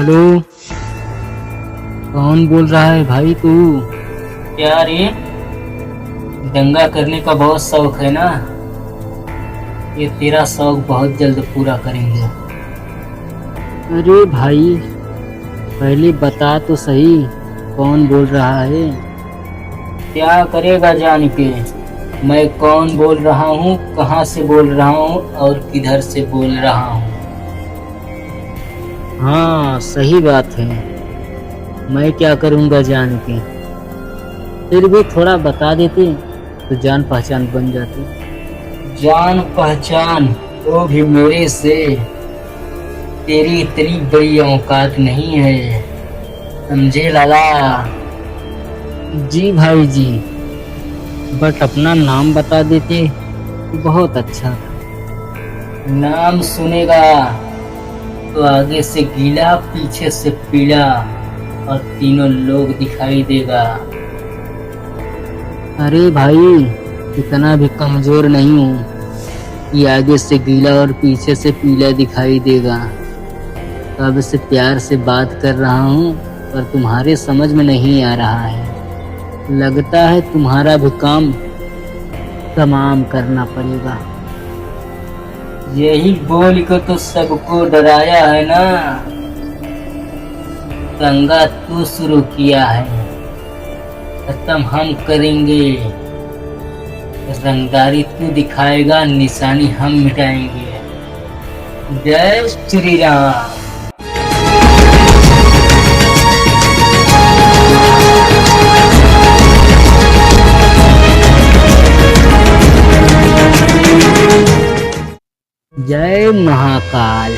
Hello. कौन बोल रहा है भाई तू? क्या रे, दंगा करने का बहुत शौक है ना? ये तेरा शौक बहुत जल्द पूरा करेंगे। अरे भाई, पहले बता तो सही, कौन बोल रहा है? क्या करेगा जान के मैं कौन बोल रहा हूँ, कहाँ से बोल रहा हूँ और किधर से बोल रहा हूँ? हाँ, सही बात है। मैं क्या करूँगा जान के? फिर भी थोड़ा बता देते तो जान पहचान बन जाती। जान पहचान वो भी मेरे से? तेरी इतनी बड़ी औकात नहीं है, समझे लगा? जी भाई जी, बट अपना नाम बता देते तो बहुत अच्छा था। नाम सुनेगा तो आगे से गीला, पीछे से पीला और तीनों लोग दिखाई देगा। अरे भाई, इतना भी कमजोर नहीं हूँ कि आगे से गीला और पीछे से पीला दिखाई देगा। कब से प्यार से बात कर रहा हूँ पर तुम्हारे समझ में नहीं आ रहा है। लगता है तुम्हारा भी काम तमाम करना पड़ेगा। यही बोल के तो सबको डराया है ना? दंगा तू शुरू किया है, खत्म हम करेंगे। रंगदारी तू दिखाएगा, निशानी हम मिटाएंगे। जय श्री राम। जय महाकाल।